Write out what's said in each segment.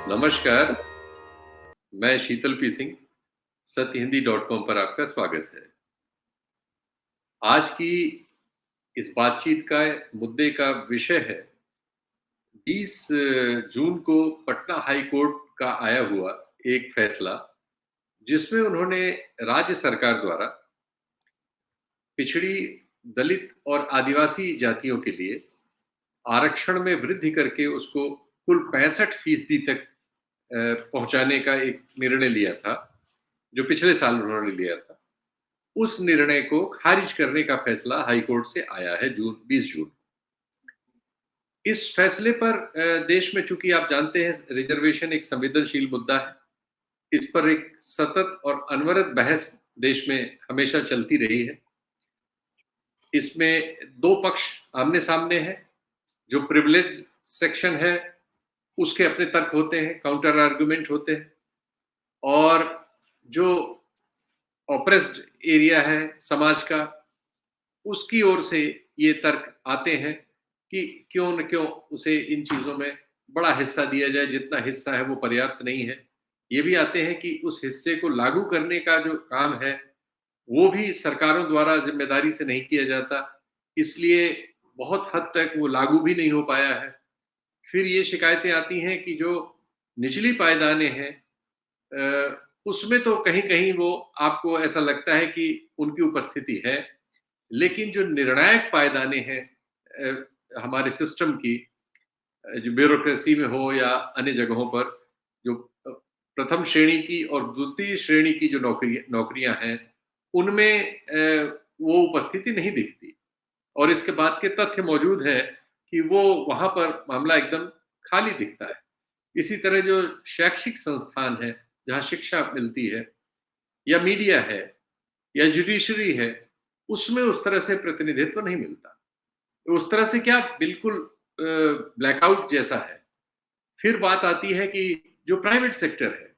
नमस्कार, मैं शीतल पी सिंह, सत्यहिंदी.com पर आपका स्वागत है। आज की इस बातचीत का मुद्दे का विषय है 20 जून को पटना हाई कोर्ट का आया हुआ एक फैसला, जिसमें उन्होंने राज्य सरकार द्वारा पिछड़ी, दलित और आदिवासी जातियों के लिए आरक्षण में वृद्धि करके उसको कुल 65% तक पहुंचाने का एक निर्णय लिया था, जो पिछले साल उन्होंने लिया था। उस निर्णय को खारिज करने का फैसला हाई कोर्ट से आया है 20 जून। इस फैसले पर देश में, चूंकि आप जानते हैं रिजर्वेशन एक संवेदनशील मुद्दा है, इस पर एक सतत और अनवरत बहस देश में हमेशा चलती रही है। इसमें दो पक्ष आमने सामने हैं। जो प्रिविलेज सेक्शन है उसके अपने तर्क होते हैं, काउंटर आर्गुमेंट होते हैं, और जो ऑप्रेस्ड एरिया है समाज का, उसकी ओर से ये तर्क आते हैं कि क्यों न क्यों उसे इन चीजों में बड़ा हिस्सा दिया जाए, जितना हिस्सा है वो पर्याप्त नहीं है। ये भी आते हैं कि उस हिस्से को लागू करने का जो काम है वो भी सरकारों द्वारा जिम्मेदारी से नहीं किया जाता, इसलिए बहुत हद तक वो लागू भी नहीं हो पाया है। फिर ये शिकायतें आती हैं कि जो निचली पायदानें हैं उसमें तो कहीं-कहीं वो आपको ऐसा लगता है कि उनकी उपस्थिति है, लेकिन जो निर्णायक पायदानें हैं हमारे सिस्टम की, जो ब्यूरोक्रेसी में हो या अन्य जगहों पर, जो प्रथम श्रेणी की और द्वितीय श्रेणी की जो नौकरियां हैं, उनमें वो उपस्थिति नहीं दिखती। और इसके बाद के तथ्य मौजूद है कि वो वहां पर मामला एकदम खाली दिखता है। इसी तरह जो शैक्षिक संस्थान है जहाँ शिक्षा मिलती है, या मीडिया है, या जुडिशरी है, उसमें उस तरह से प्रतिनिधित्व नहीं मिलता। उस तरह से क्या, बिल्कुल ब्लैकआउट जैसा है। फिर बात आती है कि जो प्राइवेट सेक्टर है,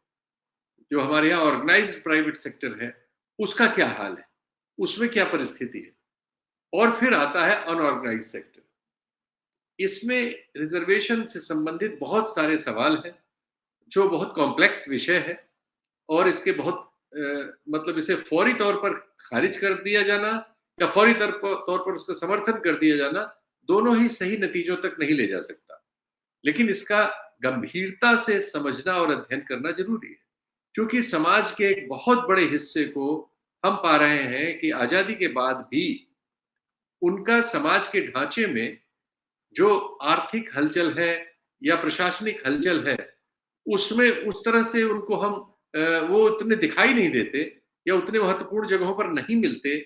जो हमारे यहाँ ऑर्गेनाइज्ड प्राइवेट सेक्टर है, उसका क्या हाल है, उसमें क्या परिस्थिति है। और फिर आता है अनऑर्गेनाइज्ड सेक्टर। इसमें रिजर्वेशन से संबंधित बहुत सारे सवाल हैं, जो बहुत कॉम्प्लेक्स विषय है, और इसके बहुत मतलब इसे फौरी तौर पर खारिज कर दिया जाना या फौरी तौर पर उसका समर्थन कर दिया जाना, दोनों ही सही नतीजों तक नहीं ले जा सकता। लेकिन इसका गंभीरता से समझना और अध्ययन करना जरूरी है, क्योंकि समाज के एक बहुत बड़े हिस्से को हम पा रहे हैं कि आजादी के बाद भी उनका समाज के ढांचे में जो आर्थिक हलचल है या प्रशासनिक हलचल है, उसमें उस तरह से उनको हम वो उतने दिखाई नहीं देते या उतने महत्वपूर्ण जगहों पर नहीं मिलते।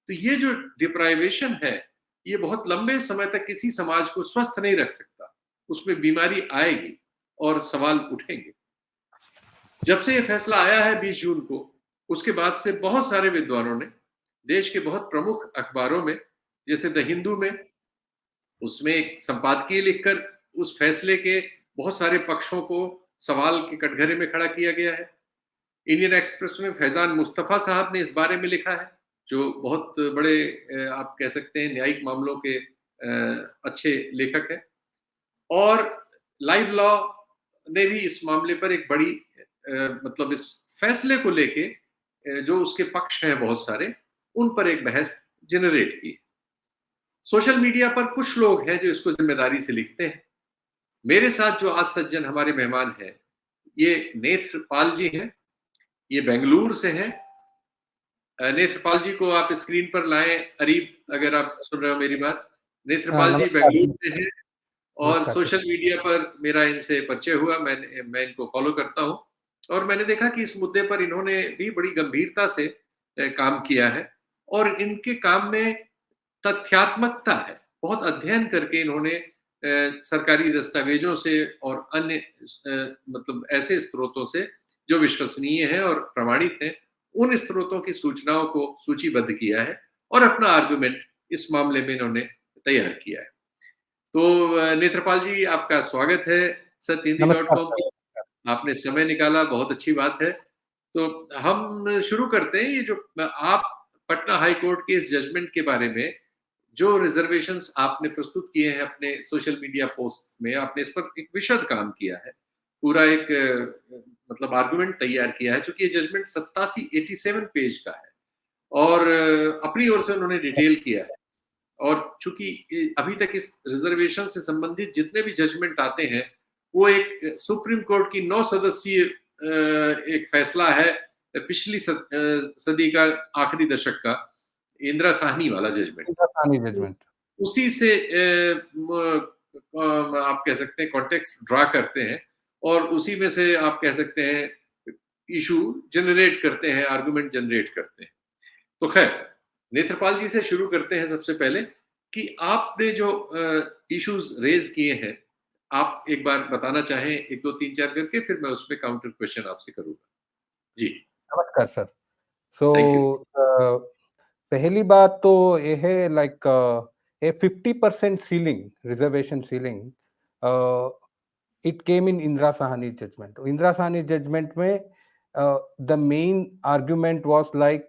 तो ये जो डिप्राइवेशन है, ये बहुत लंबे समय तक किसी समाज को स्वस्थ नहीं रख सकता। उसमें बीमारी आएगी और सवाल उठेंगे। जब से ये फैसला आया है 20 जून को, उसके बाद से बहुत सारे विद्वानों ने देश के बहुत प्रमुख अखबारों में, जैसे द हिंदू में, उसमें एक संपादकीय लिखकर उस फैसले के बहुत सारे पक्षों को सवाल के कटघरे में खड़ा किया गया है। इंडियन एक्सप्रेस में फैजान मुस्तफा साहब ने इस बारे में लिखा है, जो बहुत बड़े आप कह सकते हैं न्यायिक मामलों के अच्छे लेखक हैं। और लाइव लॉ ने भी इस मामले पर एक बड़ी मतलब इस फैसले को लेके जो उसके पक्ष हैं बहुत सारे, उन पर एक बहस जनरेट की। सोशल मीडिया पर कुछ लोग हैं जो इसको जिम्मेदारी से लिखते हैं। मेरे साथ जो आज सज्जन हमारे मेहमान हैं, ये नेत्रपाल जी हैं, ये बेंगलुरु से हैं। नेत्रपाल जी को आप स्क्रीन पर लाएं। अरीब, अगर आप सुन रहे हो मेरी बात। नेत्रपाल जी बेंगलुरु से हैं और सोशल मीडिया पर मेरा इनसे परिचय हुआ। मैं इनको फॉलो करता हूं और मैंने देखा कि इस मुद्दे पर इन्होंने भी बड़ी गंभीरता से काम किया है, और इनके काम में तथ्यात्मकता है। बहुत अध्ययन करके इन्होंने सरकारी दस्तावेजों से और अन्य मतलब ऐसे स्रोतों से जो विश्वसनीय हैं और प्रमाणित हैं, उन स्रोतों की सूचनाओं को सूचीबद्ध किया है और अपना आर्गुमेंट इस मामले में इन्होंने तैयार किया है। तो नेत्रपाल जी, आपका स्वागत है सत्यहिंदी.com पर। आपने समय निकाला, बहुत अच्छी बात है। तो हम शुरू करते हैं। ये जो आप पटना हाई कोर्ट के इस जजमेंट के बारे में, जो रिजर्वेशंस आपने प्रस्तुत किए हैं अपने सोशल मीडिया पोस्ट में, आपने इस पर एक विशद काम किया है। पूरा एक मतलब आर्गुमेंट तैयार किया है, चूंकि ये जजमेंट 87 पेज का है और अपनी ओर से उन्होंने डिटेल किया है। और चूंकि अभी तक इस रिजर्वेशन से संबंधित जितने भी जजमेंट आते हैं वो एक सुप्रीम कोर्ट की 9 सदस्यीय एक फैसला है पिछली सदी का आखिरी दशक का इंदिरा साहनी वाला जजमेंट। इंदिरा साहनी जजमेंट उसी से आप कह सकते हैं कॉन्टेक्स्ट ड्रा करते हैं और उसी में से आप कह सकते हैं इशू जनरेट करते हैं, आर्गुमेंट जनरेट करते हैं। तो खैर नेत्रपाल जी से शुरू करते हैं सबसे पहले कि आपने जो इश्यूज रेज किए हैं आप एक बार बताना चाहें 1 2 3 4 करके, फिर मैं उसमें काउंटर क्वेश्चन आपसे करूंगा। जी नमस्कार सर। Thank you. पहली बात तो ये है like a 50% ceiling, reservation ceiling, it came in Indira Sahani judgment. Indira Sahani judgment में the main argument was like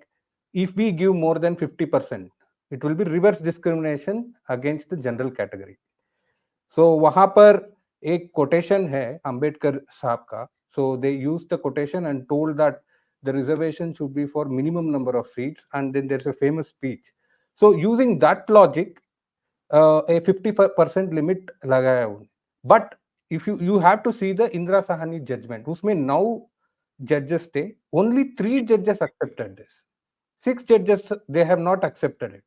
if we give more than 50%, it will be reverse discrimination against the general category. So वहां पर एक quotation है अंबेडकर साहब का. So they used the quotation and told that the reservation should be for minimum number of seats, and then there's a famous speech. So using that logic, a 50% limit लगाया उन्होंने. But if you have to see the Indira Sahani judgment, उसमें 9 judges थे, only 3 judges accepted this. 6 judges they have not accepted it.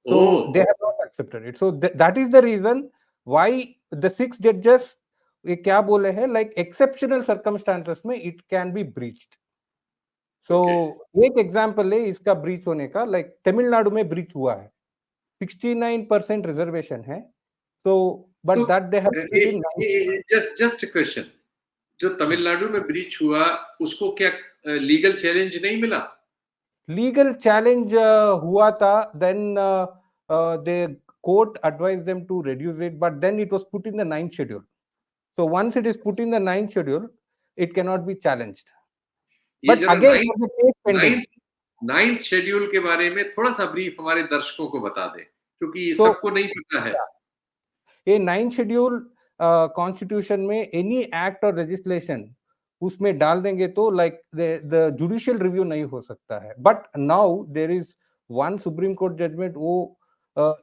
So they have not accepted it. So that is the reason why the 6 judges ये क्या बोले हैं, like exceptional circumstances में it can be breached. So एक example है इसका breach होने का, like तमिलनाडु में ब्रीच हुआ है, 69% रिजर्वेशन है, तो but that they have put in just question, जो तमिलनाडु में ब्रीच हुआ उसको क्या लीगल चैलेंज नहीं मिला? लीगल चैलेंज हुआ था, then the court advised them to reduce it, but then it was put in the 9th schedule. So once it is put in the 9th schedule it can not be challenged. But again 9th schedule के बारे में थोड़ा सा brief हमारे दर्शकों को बता दें, क्योंकि सबको नहीं पता है. ये 9th शेड्यूल कॉन्स्टिट्यूशन में एनी एक्ट और लेजिस्लेशन उसमें डाल देंगे तो लाइक द जुडिशियल रिव्यू नहीं हो सकता है. But now there is one supreme court judgement, वो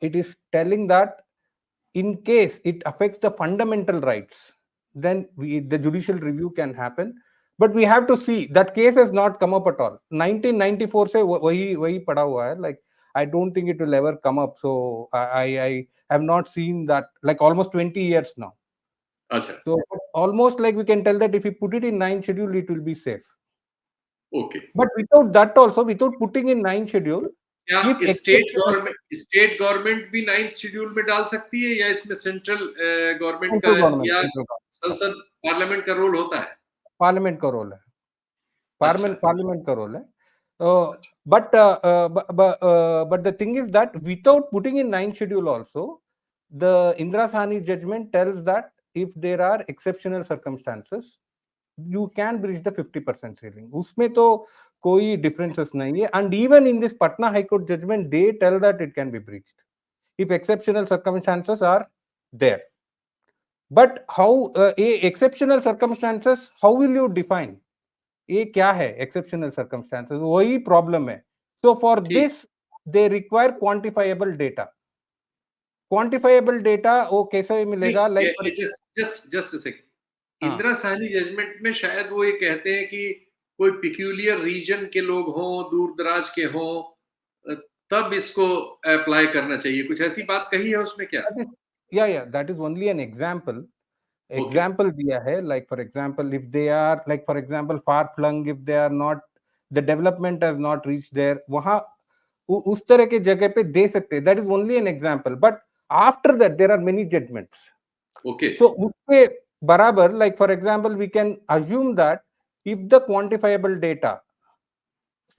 it is telling that in case it affects the fundamental rights, then the judicial review can happen. But we have to see that case has not come up at all. 1994 से वही पड़ा हुआ है. Like I don't think it will ever come up. So I have not seen that, like almost 20 years now. Achha. So almost like we can tell that if we put it in 9th schedule, it will be safe. Okay. But without that also, without putting in 9th schedule, क्या state government भी 9th schedule में डाल सकती है या इसमें central government का या संसद पार्लियामेंट का रोल होता है? पार्लियामेंट का रोल है. पार्लियामेंट का रोल है. But the thing is that without putting in 9th schedule also, the Indira Sahni judgment tells that if there are exceptional circumstances, you can breach the 50% ceiling. उसमें तो कोई differences नहीं है. And even in this Patna High Court judgment, they tell that it can be breached if exceptional circumstances are there. But how exceptional circumstances, how will you define? ये क्या है exceptional circumstances? वही problem है. So for this they require quantifiable data. Quantifiable data वो कैसे मिलेगा? Like just a second. Indira Sawhney judgment में शायद वो ये कहते हैं कि कोई पिक्यूलियर रीजन के लोग हों, दूर दराज के हों, तब इसको अप्लाई करना चाहिए. कुछ ऐसी बात कही है उसमें क्या? Yeah, that is only an example. Example दिया है, like for example, if they are like for example far flung, if they are not, the development has not reached there, वहाँ उस तरह के जगह पे दे सकते हैं. That is only an example. But after that there are many judgments. Okay. So उसके बराबर, like for example, we can assume that if the quantifiable data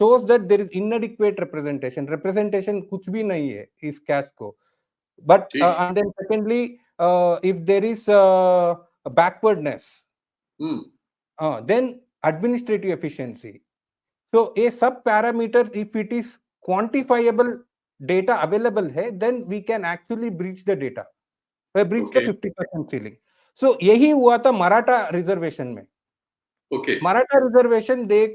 shows that there is inadequate representation कुछ भी नहीं है इस caste को. But and then secondly, if there is backwardness, then administrative efficiency. So a sub parameter, if it is quantifiable data available hai, then we can actually breach the data. Breach the 50% ceiling. सो यही हुआ था Maratha reservation में. Okay. Maratha reservation they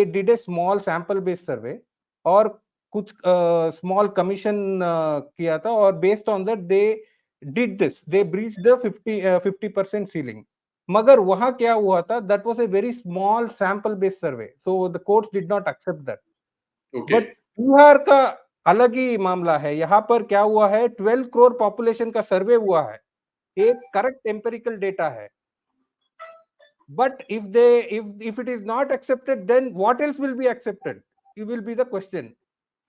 did a small sample based survey और कुछ small commission किया था और based on that they did this, they breach the 50% ceiling. मगर वहां क्या हुआ था, that was a very small sample based survey, so the courts did not accept that. Okay. But Bihar का अलग ही मामला है. यहाँ पर क्या हुआ है, 12 करोड़ पॉपुलेशन का सर्वे हुआ है, एक करेक्ट एम्पिरिकल डेटा है. But if it is not accepted, then what else will be accepted? It will be the question.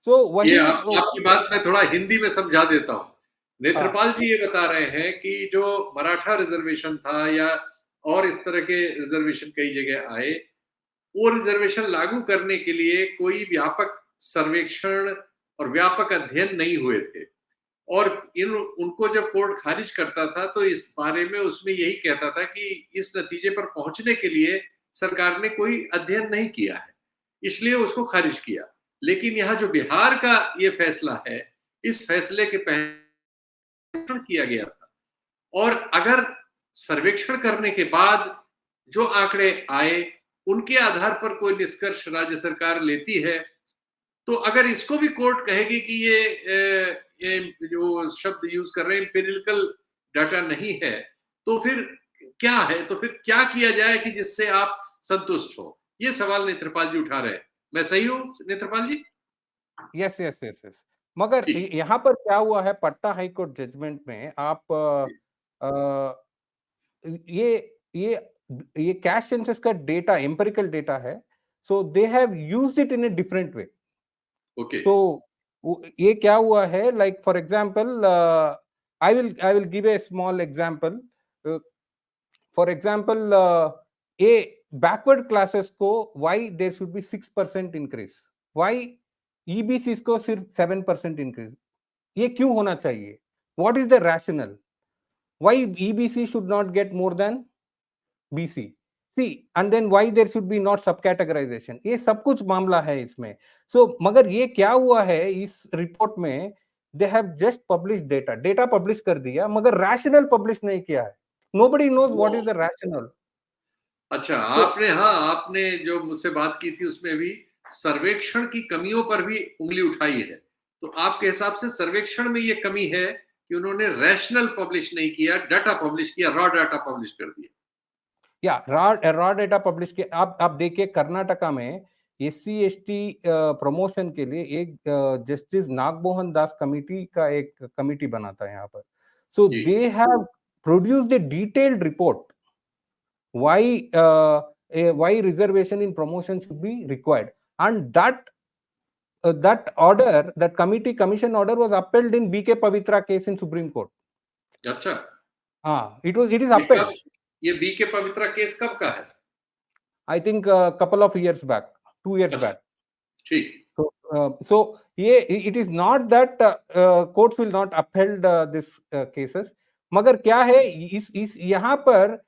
So ये वही आपकी बात मैं थोड़ा हिंदी में समझा देता हूँ. नेत्रपाल जी ये बता रहे हैं कि जो मराठा रिजर्वेशन था या और इस तरह के रिजर्वेशन कई जगह आए, वो रिजर्वेशन लागू करने के लिए कोई व्यापक सर्वेक्षण और व्यापक अध्ययन नहीं हुए थे. और उनको जब कोर्ट खारिज करता था तो इस बारे में उसमें यही कहता था कि इस नतीजे पर पहुंचने के लिए सरकार ने कोई अध्ययन नहीं किया है, इसलिए उसको खारिज किया. लेकिन यहाँ जो बिहार का ये फैसला है, इस फैसले के पहले किया गया था और अगर सर्वेक्षण करने के बाद जो आंकड़े आए उनके आधार पर कोई निष्कर्ष राज्य सरकार लेती है, तो अगर इसको भी कोर्ट कहेगी कि ये जो शब्द यूज कर रहे हैं एम्पिरिकल डाटा नहीं है, तो फिर क्या है, तो फिर क्या किया जाए कि जिससे आप संतुष्ट हो? ये सवाल नेत्रपाल जी उठा रहे हैं. मैं सही हूँ Netrapal ji? Yes yes yes yes. मगर यहाँ पर क्या हुआ है, पटना हाई कोर्ट जजमेंट में आप ये कैश सेंसस का डेटा एम्पिरिकल डेटा है, so they have used it in a different way. Okay. तो ये क्या हुआ है, like for example I will give a small example. For example a backward classes को why there should be 6% increase, why EBC को सिर्फ 7% increase, ये क्यों होना चाहिए? What is the rationale? Why EBC should not get more than BC? See, and then why there should be not subcategorization? ये सब कुछ मामला है इसमें. So मगर ये क्या हुआ है इस रिपोर्ट में, they have just published data publish कर दिया मगर rational publish नहीं किया है. Nobody knows what is the rational. अच्छा, आपने जो मुझसे बात की थी उसमें भी सर्वेक्षण की कमियों पर भी उंगली उठाई है. तो आपके हिसाब से सर्वेक्षण में ये कमी है कि उन्होंने रैशनल पब्लिश नहीं किया, डाटा पब्लिश किया, रॉ डाटा पब्लिश कर दिया. या रॉ डेटा पब्लिश किया. आप देखिए कर्नाटका में SC ST प्रमोशन के लिए एक जस्टिस नागमोहन दास कमिटी का एक कमिटी बना था यहाँ पर. So they have produced a detailed report why reservation in promotion should be required, and that order, that commission order was upheld in BK Pavitra case in Supreme Court. अच्छा. हाँ, it is upheld. ये BK पवित्रा case कब का है? I think a couple of years back, 2 years back. ठीक. So it is not that courts will not uphold this cases. मगर क्या है, इस यहाँ पर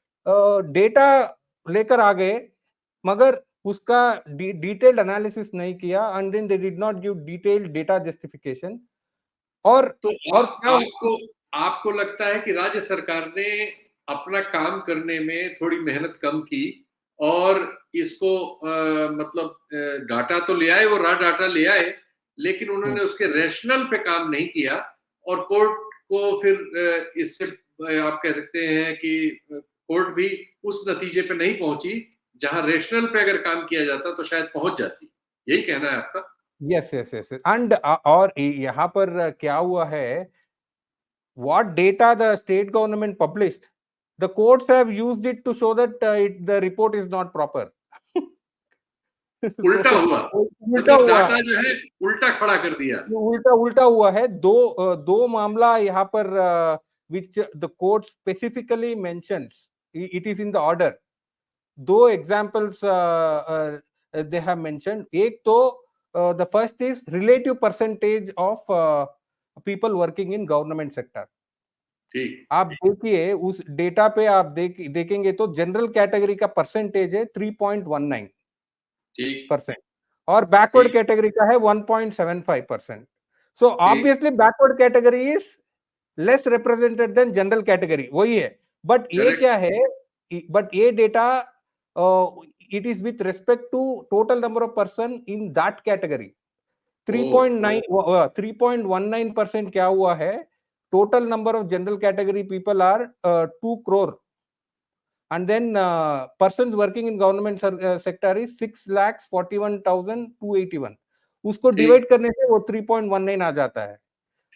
डेटा लेकर आ गए मगर उसका डिटेल्ड एनालिसिस नहीं किया, and then they did not give detailed data justification. और तो आपको लगता है कि राज्य सरकार ने अपना काम करने में थोड़ी मेहनत कम की और इसको मतलब डाटा तो ले आए, वो रॉ डाटा ले आए, लेकिन उन्होंने उसके रैशनल पे काम नहीं किया और कोर्ट को फिर इससे आप कह सकते हैं कि कोर्ट भी उस नतीजे पे नहीं पहुंची जहां रैशनल पे अगर काम किया जाता तो शायद पहुंच जाती. यही कहना है आपका? Yes yes yes. एंड और यहाँ पर क्या हुआ है, what data the state government published, the courts have used it to show that the report is not proper. उल्टा हुआ. मतलब डाटा जो है उल्टा खड़ा कर दिया. उल्टा हुआ है. दो मामला यहाँ पर which the court specifically mentions, it is in the order. दो examples they have mentioned. एक तो the first is relative percentage of people working in government sector. ठीक. आप देखिए उस डेटा पे आप देखेंगे तो जनरल कैटेगरी का परसेंटेज है 3.19% और बैकवर्ड कैटेगरी का है 1.75%. So obviously backward category is less represented than general category. वही है, बट ये Correct. क्या है, बट ये data it is with respect to total number of person in that category. 3.19% क्या हुआ है, total number of general category people are 2 crore, and then persons working in government sector is 6,41,281. उसको divide करने से वो 3.19 आ जाता है।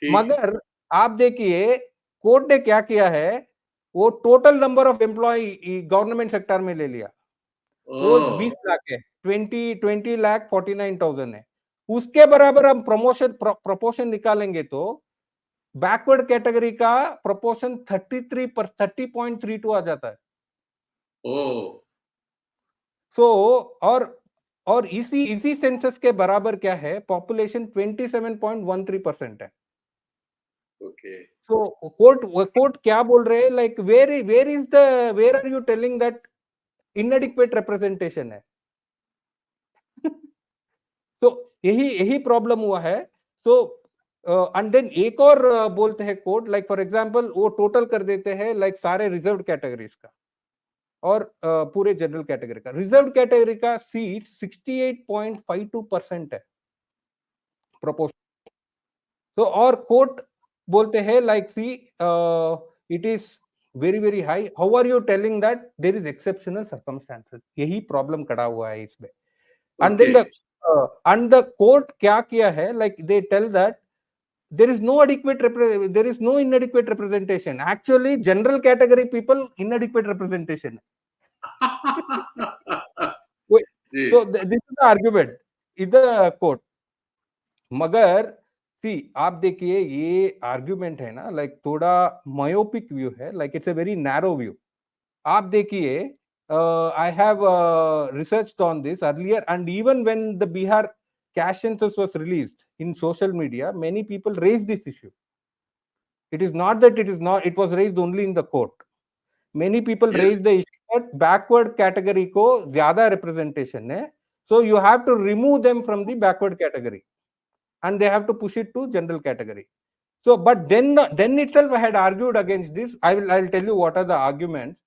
मगर आप देखिए कोर्ट ने क्या किया है, वो total number of employ government sector में ले लिया, वो 20 लाख है, 20,49,000 है। उसके बराबर हम प्रपोर्शन निकालेंगे तो बैकवर्ड कैटेगरी का प्रपोर्शन 30.32 आ जाता है। सो और इसी सेंसस के बराबर क्या है, पॉपुलेशन 27.13% है। ओके, सो कोर्ट क्या बोल रहे हैं, like where are you telling that inadequate representation है। तो यही प्रॉब्लम हुआ है। तो एंड देन एक और बोलते हैं कोर्ट, लाइक फॉर एग्जांपल वो टोटल कर देते हैं लाइक सारे रिजर्व कैटेगरीज का और पूरे जनरल कैटेगरी का। रिजर्व कैटेगरी का सीट 68.52% है प्रोपोर्शन। तो और कोर्ट बोलते हैं like see it is very high, how are you telling that there is exceptional circumstances. यही प्रॉब्लम खड़ा हुआ है इसमें। एंड देन द कोर्ट क्या किया है, like they tell that there is no inadequate representation. Actually general category people inadequate representation. So this is the argument in the court. मगर सी आप देखिए ये आर्ग्यूमेंट है ना, लाइक थोड़ा मायोपिक व्यू है, like it's a very narrow view. आप देखिए I have researched on this earlier, and even when the Bihar cash census was released in social media, many people raised this issue. It is not that it was raised only in the court. Many people raised the issue that backward category को ज्यादा representation है, so you have to remove them from the backward category and they have to push it to general category. So but then itself I had argued against this. I'll tell you what are the arguments.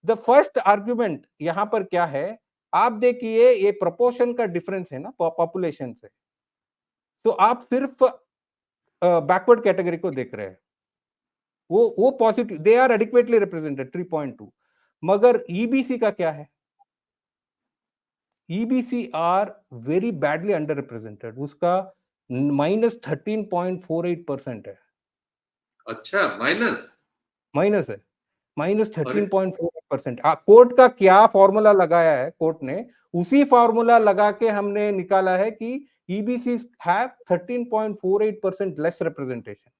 The first argument यहाँ पर क्या है, आप देखिए ये proportion का difference है ना population से, तो आप सिर्फ backward category को देख रहे हैं, वो positive, they are adequately represented 3.2। मगर ईबीसी का क्या है, EBC are very badly under represented, उसका -13.48% है। अच्छा, माइनस है, -13.48%। कोर्ट का क्या फॉर्मूला लगाया है, कोर्ट ने उसी फॉर्मूला लगा के हमने निकाला है कि EBC have 13.48% less representation.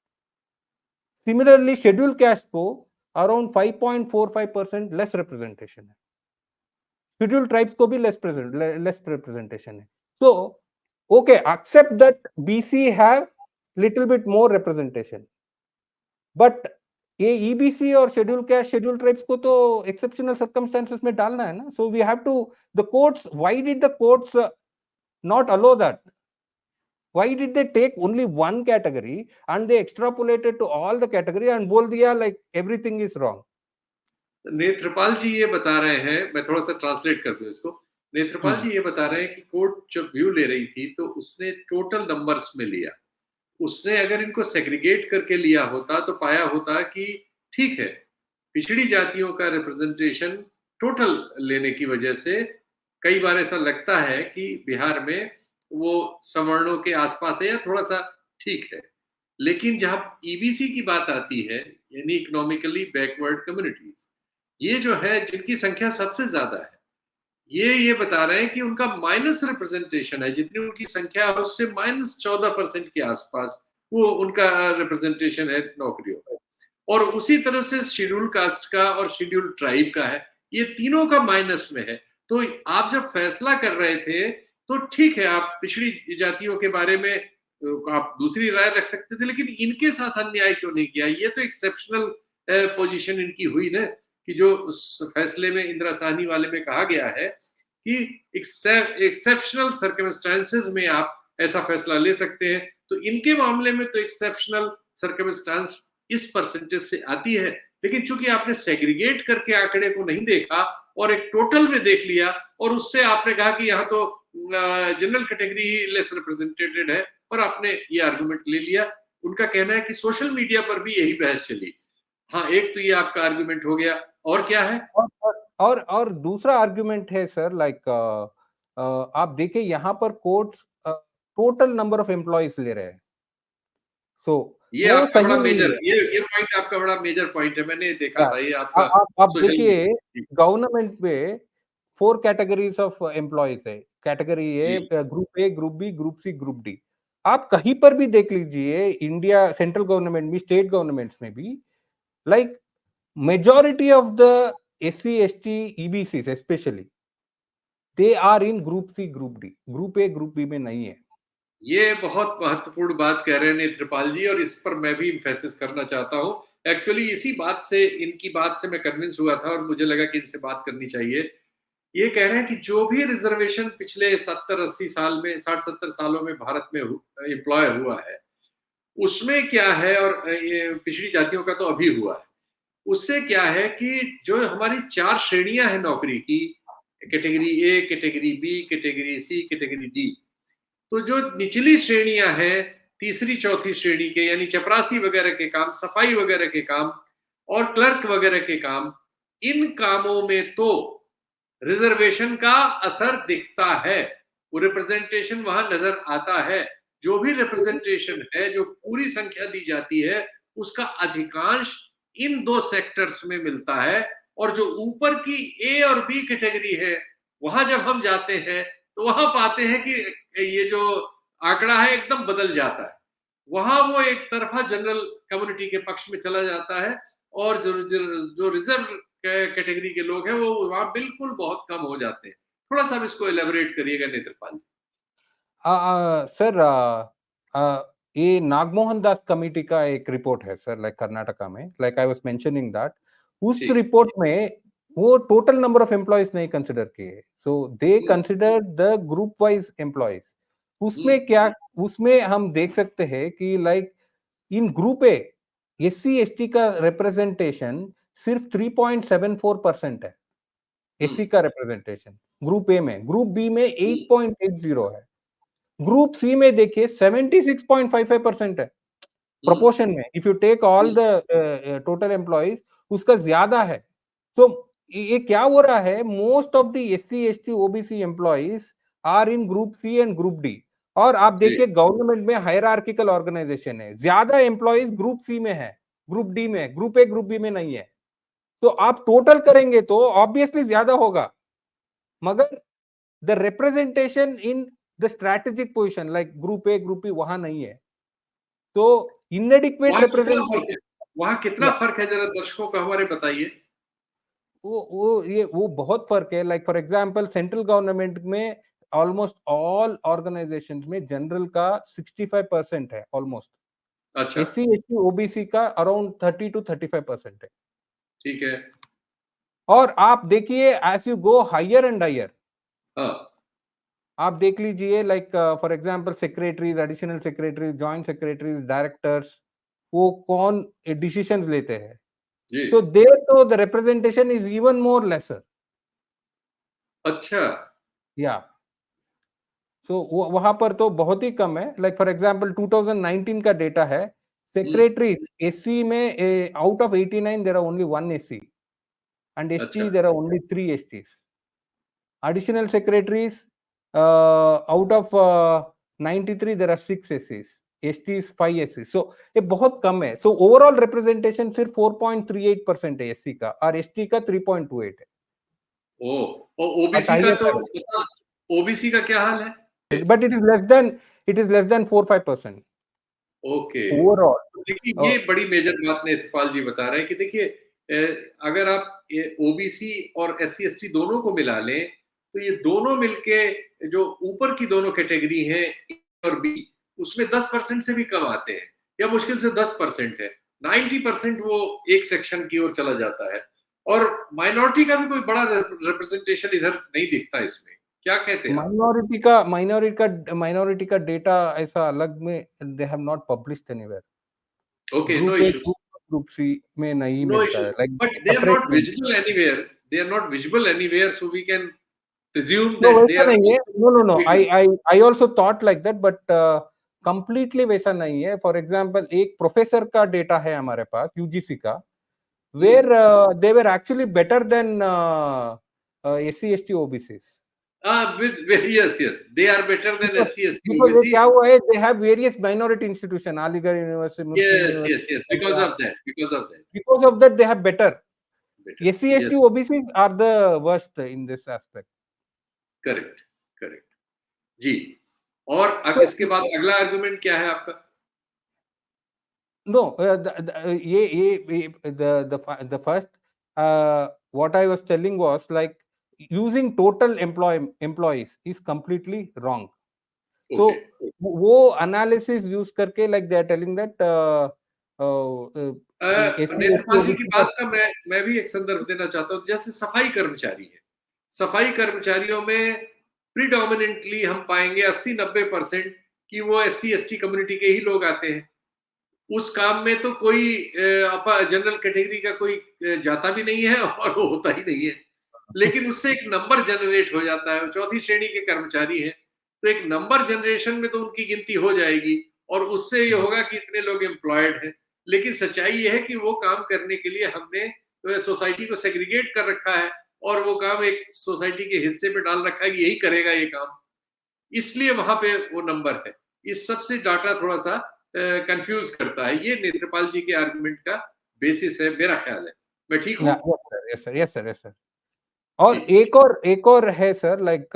Similarly, scheduled caste को around 5.45% लेस रिप्रेजेंटेशन है, scheduled tribes को भी लेस रिप्रेजेंटेशन है। So, okay, accept that BC have little bit more representation, but ये EBC और scheduled caste, scheduled tribes को तो exceptional circumstances में डालना है ना। So we have to, the courts, why did the courts not allow that? Why did they take only one category and they extrapolated to all the category and बोल दिया like everything is wrong? Netrapal जी ये बता रहे हैं, मैं थोड़ा सा translate कर दूं इसको। नेत्रपाल जी ये बता रहे हैं कि कोर्ट जब व्यू ले रही थी तो उसने टोटल नंबर्स में लिया। उसने अगर इनको सेग्रीगेट करके लिया होता तो पाया होता कि ठीक है, पिछड़ी जातियों का रिप्रेजेंटेशन टोटल लेने की वजह से कई बार ऐसा लगता है कि बिहार में वो सवर्णों के आसपास है या थोड़ा सा ठीक है। लेकिन जहां ईबीसी की बात आती है, यानी इकोनॉमिकली बैकवर्ड कम्युनिटीज, ये जो है जिनकी संख्या सबसे ज्यादा है, ये बता रहे हैं कि उनका माइनस रिप्रेजेंटेशन है, जितनी उनकी संख्या है उससे -14% के आसपास वो उनका रिप्रेजेंटेशन है नौकरियों का। और उसी तरह से शेड्यूल कास्ट का और शेड्यूल ट्राइब का है, ये तीनों का माइनस में है। तो आप जब फैसला कर रहे थे तो ठीक है, आप पिछड़ी जातियों के बारे में आप दूसरी राय रख सकते थे, लेकिन इनके साथ अन्याय क्यों नहीं किया? ये तो एक्सेप्शनल पोजीशन इनकी हुई ना, कि जो उस फैसले में इंदिरा साहनी वाले में कहा गया है कि एक्सेप्शनल सर्कमस्टांसेस में आप ऐसा फैसला ले सकते हैं। तो इनके मामले में तो एक्सेप्शनल सर्कमस्टांस इस परसेंटेज से आती है लेकिन चूंकि आपने सेग्रीगेट करके आंकड़े को नहीं देखा और एक टोटल में देख लिया, और उससे आपने कहा कि यहाँ तो जनरल कैटेगरी ही लेस रिप्रेजेंटेटेड है, और आपने ये आर्गुमेंट ले लिया। उनका कहना है कि सोशल मीडिया पर भी यही बहस चली। हाँ, एक तो ये आपका आर्गुमेंट हो गया, और क्या है? और दूसरा आर्गुमेंट है सर, लाइक आप देखिए यहाँ पर courts total number of employees ले रहे हैं, सो ये वो आपका बड़ा सही नहीं मेजर, है। ये पॉइंट आपका बड़ा मेजर पॉइंट है, मैंने देखा था ये आपका आप सोशल देखिए मीडिया। गवर्नमेंट में 4 कैटेगरीज ऑफ एम्प्लॉइज है। कैटेगरी ए, जी, group A, group B, group C, group D. आप कहीं पर भी देख लीजिए, इंडिया सेंट्रल गवर्नमेंट भी, स्टेट गवर्नमेंट्स में भी, like majority of the SC, ST, EBCs especially, they are in group C, group D, group A, group B में नहीं है। ये बहुत महत्वपूर्ण बात कह रहे हैं नेत्रपाल जी, और इस पर मैं भी इम्फेसिस करना चाहता हूँ। एक्चुअली इसी बात से, इनकी बात से मैं कन्विंस हुआ था, और मुझे लगा कि इनसे बात करनी चाहिए। ये कह रहे हैं कि जो भी रिजर्वेशन पिछले 70-80 साल में, 60-70 सालों में भारत में एम्प्लॉय हुआ है, उसमें क्या है, और ये पिछड़ी जातियों का तो अभी हुआ है, उससे क्या है कि जो हमारी 4 श्रेणियां हैं नौकरी की, category A, category B, category C, category D, तो जो निचली श्रेणियां हैं, तीसरी चौथी श्रेणी के, यानी चपरासी वगैरह के काम, सफाई वगैरह के काम और क्लर्क वगैरह के काम, इन कामों में तो रिजर्वेशन का असर दिखता है, वो रिप्रेजेंटेशन वहां नजर आता है। जो भी रिप्रेजेंटेशन है, जो पूरी संख्या दी जाती है, उसका अधिकांश इन 2 सेक्टर्स में मिलता है। और जो ऊपर की ए और बी कैटेगरी है, वहां जब हम जाते हैं तो वहां पाते हैं कि ये जो आंकड़ा है एकदम बदल जाता है। वहां वो एक तरफा जनरल कम्युनिटी के पक्ष में चला जाता है, और जो रिजर्व कैटेगरी के लोग हैं वो वहां बिल्कुल बहुत कम हो जाते हैं। थोड़ा सा इसको एलेबोरेट करिएगा नेत्रपाल। सर, ये नागमोहन दास कमेटी का एक रिपोर्ट है सर, लाइक कर्नाटका में, like I was mentioning that, उस ठीक। रिपोर्ट में वो टोटल नंबर ऑफ एम्प्लॉइज नहीं कंसिडर किए, so they consider the group wise employees. Hmm, उसमें क्या, उसमें हम देख सकते हैं कि like in group A SC ST का रिप्रेजेंटेशन सिर्फ 3.74% है, हम्म, एससी का रिप्रेजेंटेशन ग्रुप ए में। ग्रुप बी में हम्म, 8.80 है। ग्रुप सी में देखिए 76.55% है हम्म, प्रोपोर्शन में। If you take all hmm, the total employees, उसका ज्यादा है। तो ये क्या हो रहा है, most of the SC ST OBC employees are in group C and group D. और आप जी, देखिए गवर्नमेंट में हायरार्किकल ऑर्गेनाइजेशन है, ज्यादा एम्प्लॉइज ग्रुप सी में है, ग्रुप डी में, ग्रुप ए ग्रुप बी में नहीं है। तो आप टोटल करेंगे तो ऑब्वियसली ज्यादा होगा, मगर the representation in the strategic position like group A group B वहां नहीं है। तो इनएडिक्वेट वहां कितना फर्क रिप्रेजेंटेशन। है? वहां कितना फर्क है, जरा दर्शकों को हमारे बताइए। वो बहुत फर्क है। Like for example central government में ऑलमोस्ट ऑल ऑर्गेनाइजेशंस में जनरल का 65% है ऑलमोस्ट। अच्छा, एससी एसटी ओबीसी का अराउंड 30 to 35% है। ठीक है। और आप देखिए as you go higher and higher, हाँ, आप देख लीजिए like for example secretaries, additional secretaries, joint secretaries, directors, वो कौन डिसीजंस लेते हैं। जी, So there तो the representation is even more lesser. अच्छा, Yeah. So वहां पर तो बहुत ही कम है। लाइक फॉर एग्जांपल 2019 का डेटा है, हम्म, सेक्रेटरी एससी में out of 89 there are only 1 SC and अच्छा, ST there are only 3 STs. Additional secretaries out of 93 there are 6 एससीज, एसटीज 5 एससी। सो ये बहुत कम है। सो ओवरऑल रिप्रेजेंटेशन सिर्फ 4.38% है एससी का, और एसटी का 3.28 है ओ, और एट ओबीसी का हायर तो लेवल। ओबीसी का क्या हाल है? But it is less than 4-5% okay. overall. तो देखिए, ये बड़ी मेजर बात नेत्रपाल जी बता रहे हैं कि देखिए, अगर आप ओबीसी और एससी एसटी दोनों को मिला लें, तो ये दोनों मिलके जो ऊपर की दोनों कैटेगरी हैं ए और बी, उसमें 10% से भी कम आते हैं, या मुश्किल से 10% है। 90% वो एक सेक्शन की ओर चला जाता है, और माइनॉरिटी का भी कोई बड़ा रिप्रेजेंटेशन इधर नहीं दिखता इसमें। क्या कहते हैं आप? माइनॉरिटी का डेटा ऐसा अलग में they have not published anywhere. Okay, no group A issues. Group C में नहीं No मिलता issue. है, like But they are separate not नहीं। visible anywhere. They are not visible anywhere, so we can presume No, that they वैसा are नहीं है। No. big. I also thought like that, but completely वैसा नहीं है। For example, एक professor का data है हमारे पास यूजीसी का, where they were actually better than SC, ST, OBCs. Yes, they are better than Because SC, ST, because ये OBC. क्या हुआ है, they have various minority institution, Aligarh University, Muslim Yes, University, because of that. because of that they have better. Better. SC, ST, Yes, OBCs are the worst in this aspect. correct. जी। और So इसके बाद अगला argument क्या है आपका? no, the first what I was telling was like using total employees is completely wrong. So Okay. वो analysis use करके like they are telling that Netrapal जी की बात का मैं भी एक संदर्भ देना चाहता हूँ। जैसे सफाई कर्मचारी है, सफाई कर्मचारियों में प्रीडोमिनेंटली हम पाएंगे 80-90% कि वो SC ST कम्युनिटी के ही लोग आते हैं। उस काम में तो कोई जनरल कैटेगरी का कोई जाता भी नहीं है और वो होता ही नहीं है, लेकिन उससे एक नंबर जनरेट हो जाता है। चौथी श्रेणी के कर्मचारी हैं, तो एक नंबर जनरेशन में तो उनकी गिनती हो जाएगी और उससे ये होगा कि इतने लोग एम्प्लॉयड हैं। लेकिन सच्चाई ये है कि वो काम करने के लिए हमने सोसाइटी को सेग्रीगेट कर रखा है और वो काम एक सोसाइटी के हिस्से पे डाल रखा है कि यही करेगा ये काम, इसलिए वहां पे वो नंबर है। इस सबसे डाटा थोड़ा सा कंफ्यूज करता है। ये नेत्रपाल जी के आर्गुमेंट का बेसिस है, मेरा ख्याल है। मैं ठीक हूँ? yes sir. और एक और है सर, लाइक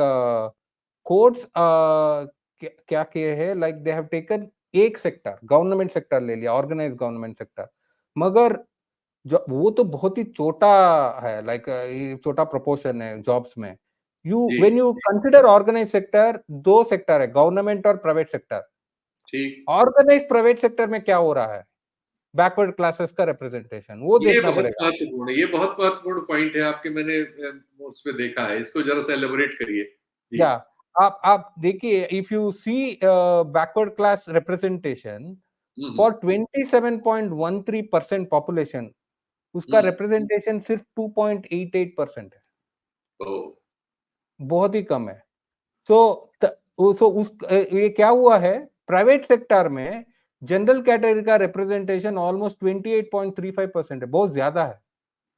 कोर्ट्स क्या किए हैं, लाइक दे हैव टेकन एक सेक्टर, गवर्नमेंट सेक्टर ले लिया, ऑर्गेनाइज गवर्नमेंट सेक्टर, मगर जो वो तो बहुत ही छोटा है, लाइक छोटा प्रोपोर्शन है जॉब्स में। When you consider organise sector, दो सेक्टर है, गवर्नमेंट और प्राइवेट सेक्टर। ठीक। ऑर्गेनाइज प्राइवेट सेक्टर में क्या हो रहा है, बैकवर्ड क्लासेस का रिप्रेजेंटेशन, वो देखना पड़ेगा। ये बहुत महत्वपूर्ण पॉइंट है आपके, मैंने उस पे देखा है। इसको जरा सा एलैबोरेट करिए। या आप देखिए, if you see backward class representation for 27.13% population, उसका रिप्रेजेंटेशन सिर्फ 2.88% है, बहुत ही कम है। ये क्या हुआ है, प्राइवेट सेक्टर में जनरल कैटेगरी का रिप्रेजेंटेशन ऑलमोस्ट 28.35% है, बहुत ज्यादा है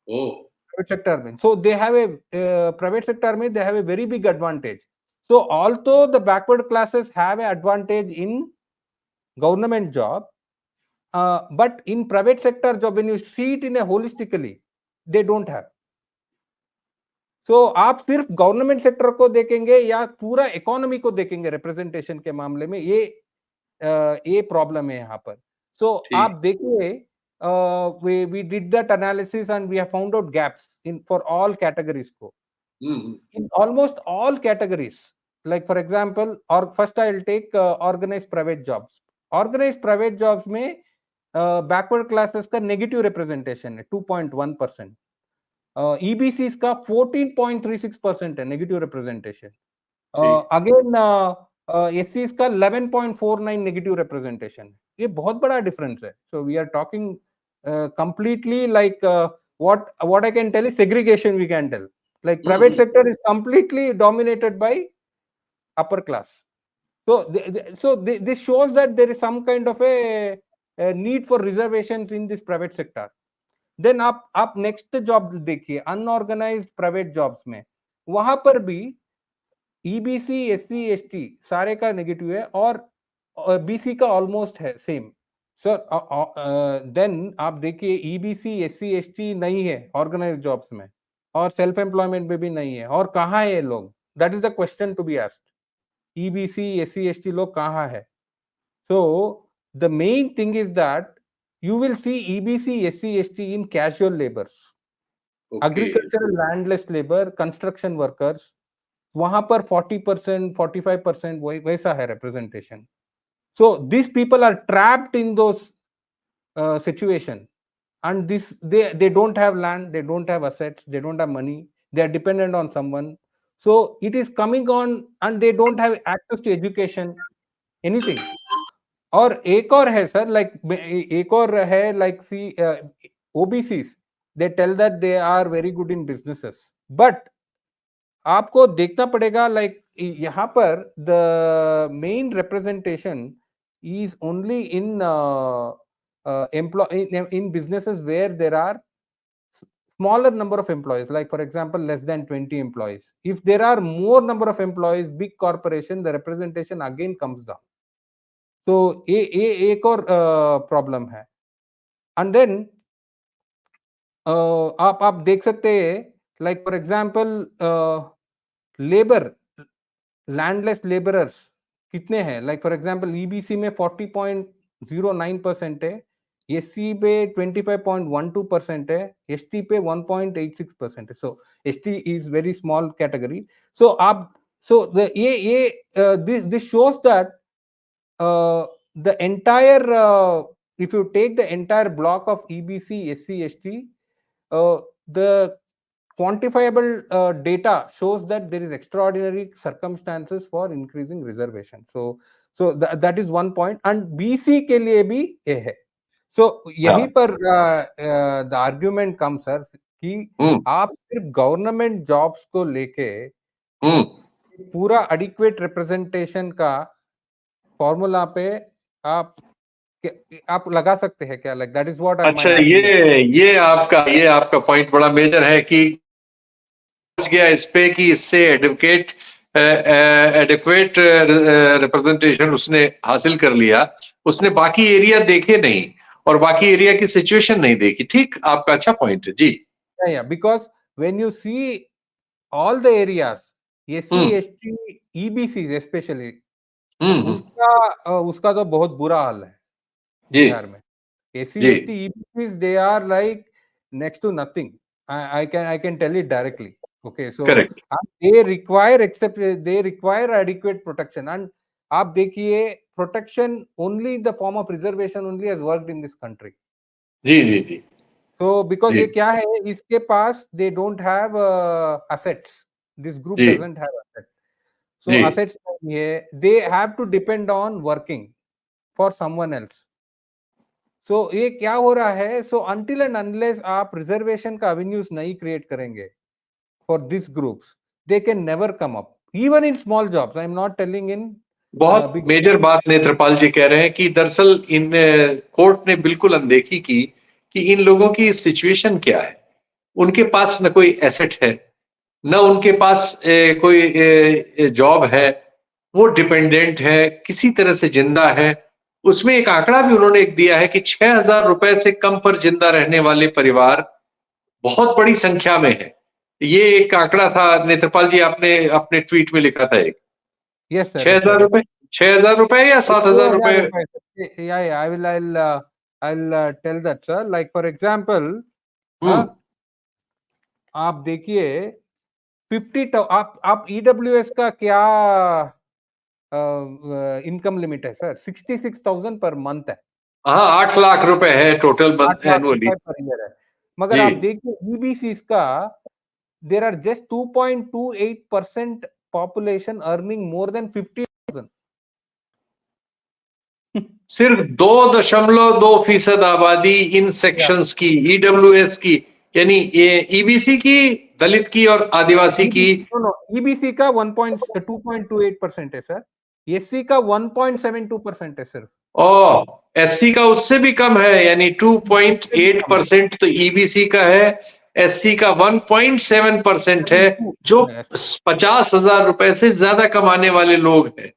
प्राइवेट सेक्टर में। So they have a private sector में they have a very big advantage. So although the backward classes have an advantage in government job, but in private sector job, when you see it in a holistically, they don't have. So आप सिर्फ government sector को देखेंगे या पूरा economy को देखेंगे representation के मामले में, ये प्रॉब्लम है यहाँ पर। So आप देखिए, we did that analysis and we have found out gaps in for all categories को, in almost all categories. Like for example, or first I'll take organized private jobs. Organized private jobs में backward classes का negative representation है 2.1%. EBCs का 14.36% है negative representation. Again SCs का 11.49 negative representation. ये बहुत बड़ा difference है. So we are talking completely like what I can tell is segregation we can tell. Like private sector is completely dominated by upper class. So this shows that there is some kind of a need for reservations in this private sector. Then आप next job देखिए, unorganized private jobs में, वहां पर भी EBC, SC, ST सारे का negative है और BC का ऑलमोस्ट है सेम। सर देन आप देखिए EBC, SC, ST नहीं है ऑर्गेनाइज्ड जॉब्स में और सेल्फ एम्प्लॉयमेंट में भी नहीं है, और कहाँ है ये लोग? That is the question to be asked. EBC, SC, ST लोग कहाँ है? So the main thing is that you will see EBC, SC, ST in casual labors, agricultural landless labor, construction workers, वहां पर 40%, 45% वैसा है representation. So these people are trapped in those situation, and they don't have land, they don't have assets, they don't have money, they are dependent on someone. So it is coming on, and they don't have access to education, anything. और एक और है sir, like एक और है, like see OBCs, they tell that they are very good in businesses, but आपको देखना पड़ेगा, लाइक यहाँ पर the main representation is only in in businesses where there are smaller number of employees, like for example less than 20 employees. If there are more number of employees, big corporation, the representation again comes down. तो ये एक और problem है. And then आप देख सकते हैं, like for example labour, landless labourers कितने हैं, लाइक फॉर एग्जांपल ईबीसी में 40.09% है, एससी पे 25.12% है, एसटी पे 1.86% है. So ST is very small category. So आप this shows that the entire if you take the entire block of EBC, SC, ST, the quantifiable data shows that there is extraordinary circumstances for increasing reservation. So that is one point. And BC के लिए भी ये है. So यहीं पर the argument comes sir कि आप सिर्फ गवर्नमेंट जॉब्स को लेके पूरा adequate representation का फॉर्मूला पे आप लगा सकते हैं क्या, लाइक दैट इज व्हाट आई. अच्छा, ये आपका पॉइंट बड़ा मेजर है कि पहुंच गया इस पे कि इससे एडिक्वेट रिप्रेजेंटेशन उसने हासिल कर लिया, उसने बाकी एरिया देखे नहीं और बाकी एरिया की सिचुएशन नहीं देखी. ठीक, आपका अच्छा पॉइंट है जी. Because when you see all the areas, SC, ST, EBC specially, उसका तो बहुत बुरा हाल है बिहार में. SC, ST, EBCs, they are like next to nothing. I can tell it directly. Okay, so they require adequate protection. And आप देखिए, protection only in the form of reservation only has worked in this country. Ji. So because ये क्या है, इसके पास they don't have assets. This group doesn't have assets. So assets नहीं है, they have to depend on working for someone else. So ये क्या हो रहा है, so until and unless आप रिजर्वेशन का एवेन्यूज नहीं क्रिएट करेंगे for these groups, they can never come up, even in small jobs. I am not telling in बहुत मेजर बात नेत्रपाल जी कह रहे हैं कि दरअसल इन कोर्ट ने बिल्कुल अनदेखी की कि इन लोगों की सिचुएशन क्या है. उनके पास न कोई एसेट है, न उनके पास कोई जॉब है, वो डिपेंडेंट है, किसी तरह से जिंदा है. उसमें एक आंकड़ा भी उन्होंने एक दिया है कि 6,000 रुपए से कम पर जिंदा रहने वाले परिवार बहुत बड़ी संख्या में है. ये एक आंकड़ा था नेत्रपाल जी, आपने अपने ट्वीट में लिखा था एक. Yes sir. 6,000 रुपए या 7,000 रुपए? I'll tell that sir. Like for example, आप देखिए 50, आप ईडब्ल्यूएस का क्या इनकम लिमिट है सर? 66,000 पर मंथ है. हाँ, 8 लाख रुपए है total month annually per year है. मगर आप देखिए ईबीसी का, there are just 2.28% population earning more than 50,000. सिर्फ 2.2% आबादी इन सेक्शंस की, ईडब्ल्यूएस की, यानी ईबीसी की, दलित की और आदिवासी की. ईबीसी का 2.28% है सर. एससी का 1.72% है सिर्फ. एससी का उससे भी कम है, यानी 2.8% तो ईबीसी का है. एससी का 1.7% है, जो 50,000 रुपए से ज्यादा कमाने वाले लोग हैं.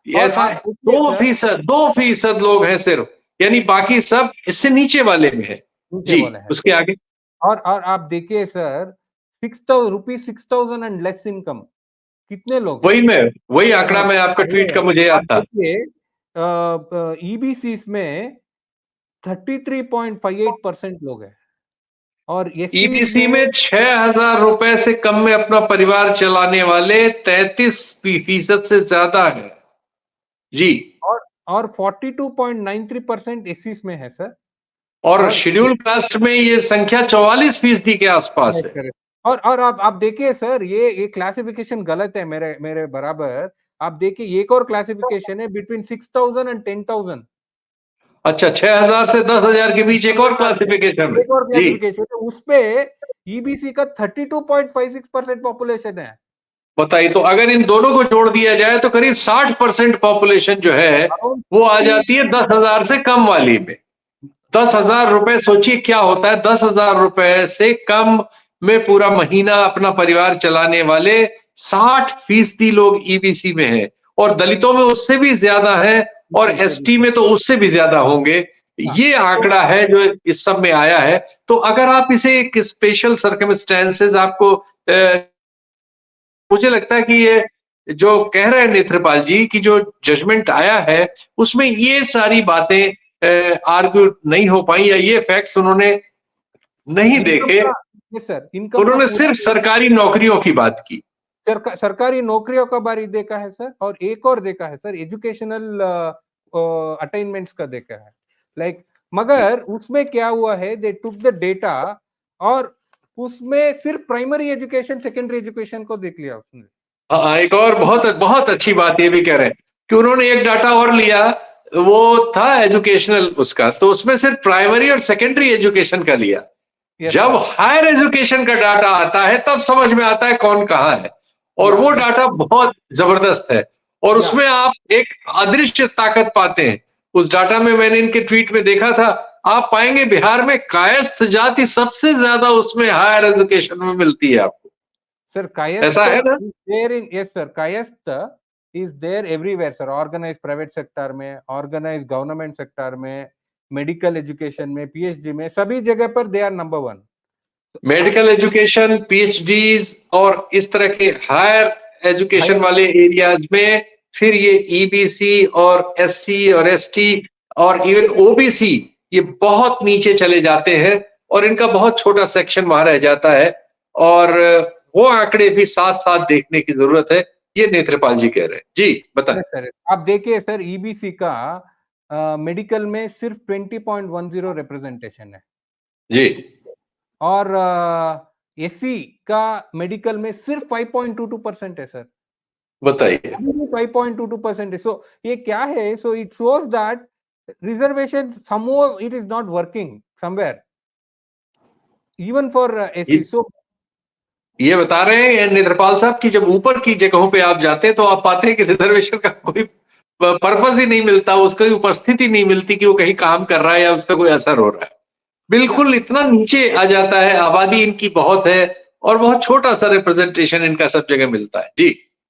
ऐसा 2% लोग हैं सिर्फ, यानी बाकी सब इससे नीचे वाले में है जी. उसके आगे और आप देखिए सर, 6,000 एंड लेस इनकम कितने लोग? वही आंकड़ा मैं आपका ट्वीट का मुझे याद था. ईबीसी में 33.58% लोग हैं और ईबीसी में 6,000 रुपए से कम में अपना परिवार चलाने वाले 33% से ज्यादा है जी. और 42.93% एससी में है सर. और शेड्यूल कास्ट में ये संख्या 44% के आसपास है. और आप देखिए सर, ये क्लासिफिकेशन गलत है मेरे बराबर. आप देखिए एक और क्लासिफिकेशन है बिटवीन 6,000 एंड 10,000। अच्छा, 6,000 से 10,000 के बीच एक और क्लासिफिकेशन है एक और जी। क्लासिफिकेशन है, उसपे ईबीसी का 32.56% पॉपुलेशन है। बताइए, तो अगर इन दोनों को जोड़ दिया जाए तो करीब 60% पॉपुलेशन जो है अराउंड वो आ जाती है 10,000 से कम वाली में। 10,000 रुपए, सोचिए क्या होता है 10,000 रुपए से कम में पूरा महीना अपना परिवार चलाने वाले 60% लोग ईबीसी में हैं, और दलितों में उससे भी ज्यादा है, और एसटी में तो उससे भी ज्यादा होंगे। ये आंकड़ा है जो इस सब में आया है। तो अगर आप इसे एक स्पेशल सर्कमस्टेंसेस आपको मुझे लगता है कि ये जो कह रहे हैं नेत्रपाल जी की जो जजमेंट आया है उसमें ये सारी बातें आर्ग्यू नहीं हो पाई, या ये फैक्ट्स उन्होंने नहीं देखे। सर इनकम उन्होंने सिर्फ सरकारी नौकरियों की बात की। सरकारी नौकरियों का बारी देखा है सर, और एक और देखा है सर एजुकेशनल अटेनमेंट्स का देखा है लाइक। मगर उसमें क्या हुआ है, दे टुक द डेटा और उसमें सिर्फ प्राइमरी एजुकेशन सेकेंडरी एजुकेशन को देख लिया उसने। हाँ, एक और बहुत बहुत अच्छी बात ये भी कह रहे हैं कि उन्होंने एक डाटा और लिया, वो था एजुकेशनल उसका, तो उसमें सिर्फ प्राइमरी और सेकेंडरी एजुकेशन का लिया। जब हायर एजुकेशन का डाटा आता है तब समझ में आता है कौन कहाँ है, और वो डाटा बहुत जबरदस्त है, और उसमें आप एक अदृश्य ताकत पाते हैं। उस डाटा में मैंने इनके ट्वीट में देखा था, आप पाएंगे बिहार में कायस्थ जाति सबसे ज्यादा उसमें हायर एजुकेशन में मिलती है आपको। सर कायस्थ ऐसा है ना? Yes sir, Kayastha is there everywhere sir, organise private sector में, ऑर्गेनाइज गवर्नमेंट सेक्टर में, मेडिकल एजुकेशन में, पीएचडी में, सभी जगह पर they are number 1। Medical education, PhDs और इस तरह के हायर एजुकेशन वाले एरियाज में फिर ये ईबीसी और एससी और एसटी और इवन ओबीसी ये बहुत नीचे चले जाते हैं, और इनका बहुत छोटा सेक्शन वहां रह जाता है, और वो आंकड़े भी साथ साथ देखने की जरूरत है। ये नेत्रपाल जी कह रहे हैं जी, बताएं। आप देखिए सर ईबीसी का मेडिकल में सिर्फ 20.10 रिप्रेजेंटेशन है जी, और एससी का मेडिकल में सिर्फ 5.22% है सर। बताइए। 5.22% है। सो ये क्या है? So it shows that reservation somewhere it is not working somewhere even for SC. So ये बता रहे हैं नेत्रपाल साहब कि जब ऊपर की जगहों पे आप जाते हैं तो आप पाते हैं कि रिजर्वेशन का कोई पर्पस ही नहीं मिलता, उसकी उपस्थिति नहीं मिलती कि वो कहीं काम कर रहा है या उस पर कोई असर हो रहा है। बिल्कुल इतना नीचे आ जाता है, आबादी इनकी बहुत है और बहुत छोटा सा रिप्रेजेंटेशन इनका सब जगह मिलता है जी।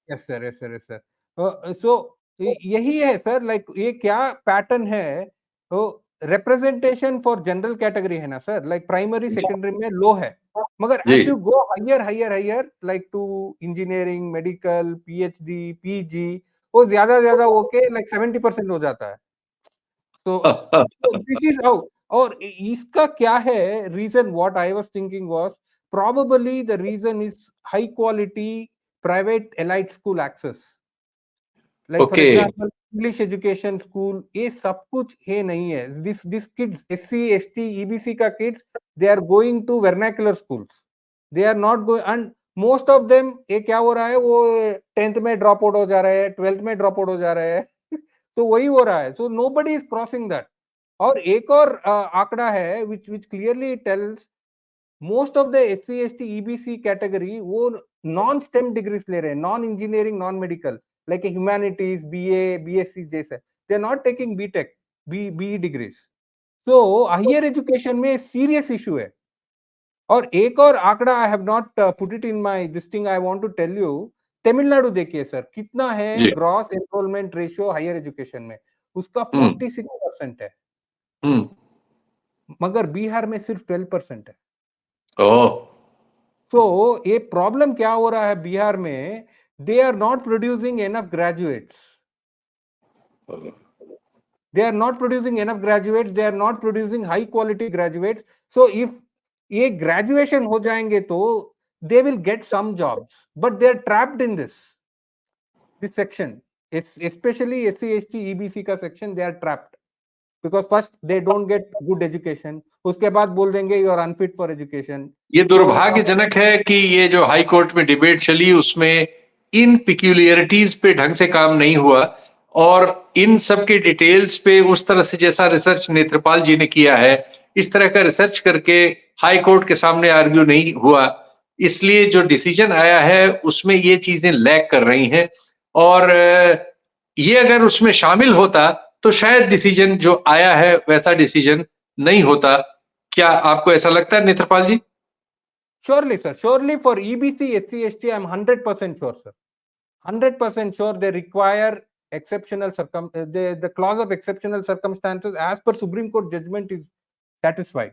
Yes sir, yes sir, yes sir. So यही है सर, लाइक ये क्या पैटर्न है? तो रिप्रेजेंटेशन फॉर जनरल कैटेगरी है ना सर, लाइक प्राइमरी सेकेंडरी में लो है, मगर as you go higher higher higher like to engineering, medical, PhD, PG, वो ज्यादा ज्यादा होके लाइक 70% हो जाता है। तो दिस इज हाउ। और इसका क्या है reason? What I was thinking was probably the reason is high quality private elite school access, like for example English education school, ये सब कुछ है नहीं है। this kids SC ST EBC का kids they are going to vernacular schools, they are not going, and most of them ये क्या हो रहा है, वो 10th में ड्रॉप आउट हो जा रहे हैं, 12th में ड्रॉप आउट हो जा रहे हैं तो वही हो रहा है। so nobody is crossing that। और एक और आंकड़ा है which clearly tells most of the SC ST EBC category वो नॉन स्टेम डिग्रीज ले रहे हैं, non engineering, non medical, like humanities, BA BSc जैसे, they are not taking BTech BE degrees. तो हायर एजुकेशन में सीरियस इशू है। और एक और आंकड़ा I have not put it in my this thing, I want to tell you, Tamil Nadu देखिए sir कितना है gross enrolment ratio higher education में, उसका 46% है, मगर बिहार में सिर्फ 12% है। तो ये प्रॉब्लम क्या हो रहा है बिहार में? They are not producing enough graduates, they are not producing enough graduates, they are not producing high quality graduates. So if ये ग्रेजुएशन हो जाएंगे तो they will get some jobs, but they are trapped in this section, especially SC ST EBC का section, they are trapped because first they don't get good education, उसके बाद बोल देंगे you are unfit for education। ये दुर्भाग्यजनक है कि ये जो हाई कोर्ट में डिबेट चली उसमें इन पिक्यूलियरिटीज पे ढंग से काम नहीं हुआ और इन सब के डिटेल्स पे उस तरह से जैसा रिसर्च नेत्रपाल जी ने किया है, इस तरह का रिसर्च करके हाई कोर्ट के सामने आर्ग्यू नहीं हुआ, इसलिए जो डिसीजन आया है उसमें ये चीजें लैग कर रही हैं और ये अगर उसमें शामिल होता तो शायद डिसीजन जो आया है वैसा डिसीजन नहीं होता। क्या आपको ऐसा लगता है नेत्रपाल जी? Surely, sir. Surely for EBC, SC, ST, I'm 100% sure, sir. 100% sure they require exceptional the clause of exceptional circumstances as per Supreme Court judgment is satisfied.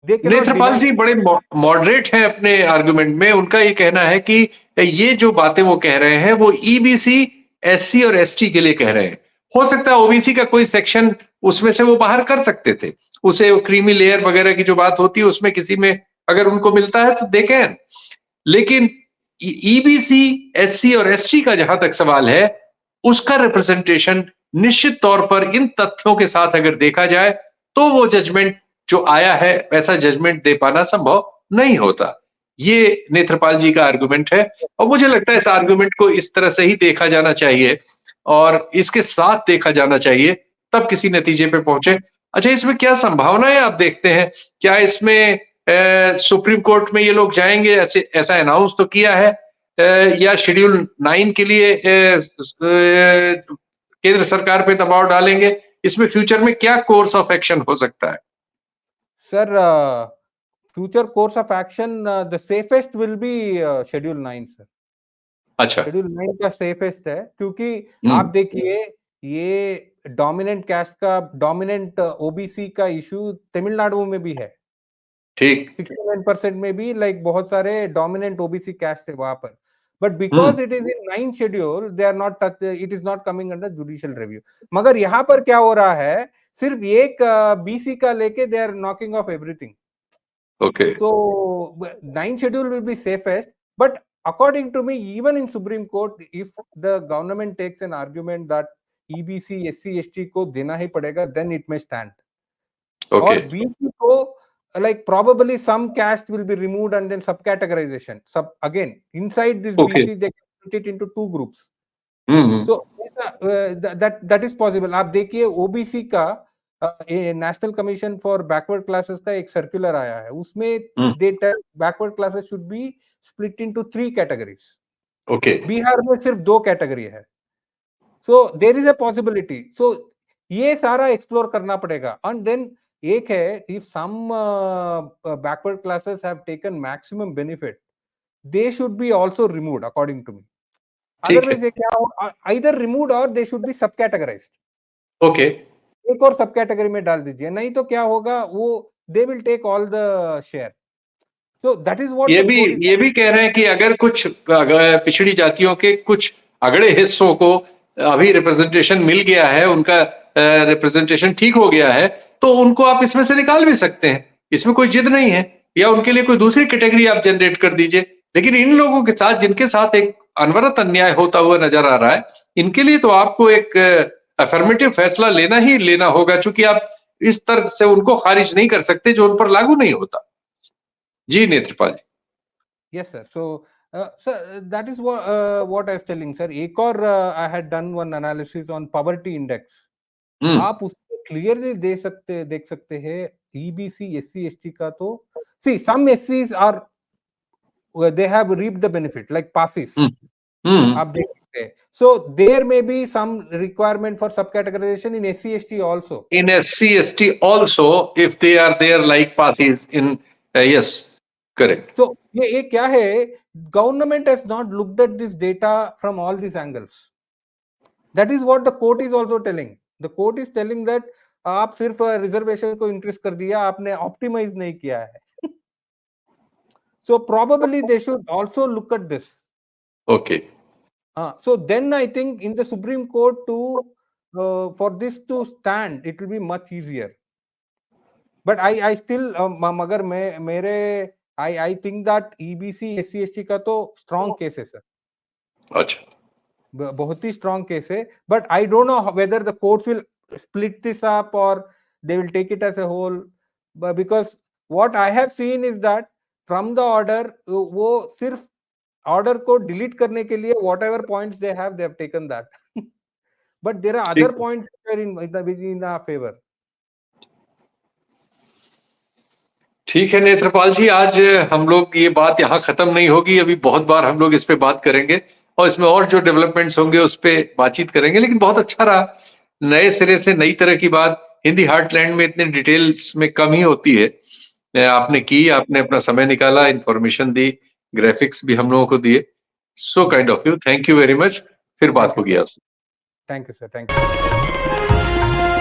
They cannot Netrapal deny. जी बड़े मॉडरेट हैं अपने आर्गुमेंट में। उनका ये कहना है कि ये जो बातें वो कह रहे हैं वो ईबीसी, एससी और एसटी के लिए कह रहे हैं। हो सकता है ओबीसी का कोई सेक्शन उसमें से वो बाहर कर सकते थे, उसे क्रीमी लेयर वगैरह की जो बात होती है उसमें किसी में अगर उनको मिलता है तो दे कैन, लेकिन ईबीसी, एससी और एसटी का जहां तक सवाल है उसका रिप्रेजेंटेशन निश्चित तौर पर इन तथ्यों के साथ अगर देखा जाए तो वो जजमेंट जो आया है वैसा जजमेंट दे पाना संभव नहीं होता। ये नेत्रपाल जी का आर्गुमेंट है और मुझे लगता है इस आर्गुमेंट को इस तरह से ही देखा जाना चाहिए और इसके साथ देखा जाना चाहिए, तब किसी नतीजे पे पहुंचे। अच्छा, इसमें क्या संभावनाएं आप देखते हैं? क्या इसमें सुप्रीम कोर्ट में ये लोग जाएंगे? ऐसा अनाउंस तो किया है, या शेड्यूल 9 के लिए केंद्र सरकार पे दबाव डालेंगे? इसमें फ्यूचर में क्या कोर्स ऑफ एक्शन हो सकता है? Sir, future course of action, the safest will be Schedule 9, sir. अच्छा। Schedule 9 का safest है क्योंकि आप हम्म। देखिए ये डोमिनेंट कास्ट का, डोमिनेंट ओबीसी का इशू तमिलनाडु में भी है। ठीक। 69% में भी लाइक बहुत सारे डोमिनेंट ओबीसी कास्ट है वहां पर, but because it is in 9 schedule they are not, it is not coming under judicial review. मगर यहाँ पर क्या हो रहा है, सिर्फ एक बीसी का लेके they are knocking off everything. Okay. So 9 schedule will be safest, but according to me, even in Supreme Court, if the government takes an argument that EBC, SC, ST को देना ही पड़ेगा, then it may stand. और BC को like probably some caste will be removed and then subcategorization. Again inside this BC they can split it into two groups. So that is possible. आप देखिए OBC का national commission for backward classes का एक circular आया है, उसमें they tell backward classes should be split into 3 categories. Okay, Bihar में सिर्फ 2 कैटेगरी है। So there is a possibility. So ये सारा एक्सप्लोर करना पड़ेगा। एंड देन एक है, if some backward classes have taken maximum benefit, they should be also removed according to me. Otherwise ये क्या हो, आइदर रिमूव्ड और दे शुड बी सब कैटेगराइज्ड। ओके, एक और सब कैटेगरी में डाल दीजिए, नहीं तो क्या होगा, वो they will take all the share. So that is what ये भी कह रहे हैं कि अगर कुछ पिछड़ी जातियों के कुछ अगड़े हिस्सों को अभी रिप्रेजेंटेशन मिल गया है, उनका रिप्रेजेंटेशन ठीक हो गया है, तो उनको आप इसमें से निकाल भी सकते हैं, इसमें कोई जिद नहीं है, या उनके लिए कोई दूसरी कैटेगरी आप जनरेट कर दीजिए। लेकिन इन लोगों के साथ जिनके साथ एक अनवरत अन्याय होता हुआ नजर आ रहा है, इनके लिए तो आपको एक अफर्मेटिव फैसला लेना ही लेना होगा, क्योंकि आप इस तरह से उनको खारिज नहीं कर सकते जो उन पर लागू नहीं होता। जी Netrapal ji. Yes sir. So sir that is what I was telling sir. एक और I had done one analysis on poverty index. आप उसको क्लियरली देख सकते हैं ईबीसी, एससी, एसटी का तो सी सम एससीज are they have reaped the benefit like passes. आप देख सकते हैं। So there may be some requirement for subcategorization in SC ST also. In SC ST also, if they are there like passes in yes, correct. So ये क्या है, government has not looked at this data from all these angles. That is what the court is also telling. The court is telling that आप सिर्फ reservation को increase कर दिया, आपने optimise नहीं किया है। So probably they should also look at this. Okay. So then I think in the Supreme Court for this to stand, it will be much easier. But I still मगर I think that EBC, SC, ST का तो strong case है sir. अच्छा, बहुत ही strong case है. But I don't know whether the courts will split this up or they will take it as a whole. But because what I have seen is that from the order वो सिर्फ order को delete करने के लिए whatever points they have taken that. But there are other points in our favor. ठीक है नेत्रपाल जी, आज हम लोग ये बात यहाँ खत्म नहीं होगी, अभी बहुत बार हम लोग इस पे बात करेंगे और इसमें और जो डेवलपमेंट्स होंगे उस पे बातचीत करेंगे। लेकिन बहुत अच्छा रहा, नए सिरे से नई तरह की बात हिंदी हार्टलैंड में इतने डिटेल्स में कम ही होती है। आपने की, आपने अपना समय निकाला, इंफॉर्मेशन दी, ग्राफिक्स भी हम लोगों को दिए। So kind of you, thank you very much. फिर बात होगी आपसे। Thank you, sir. Thank you.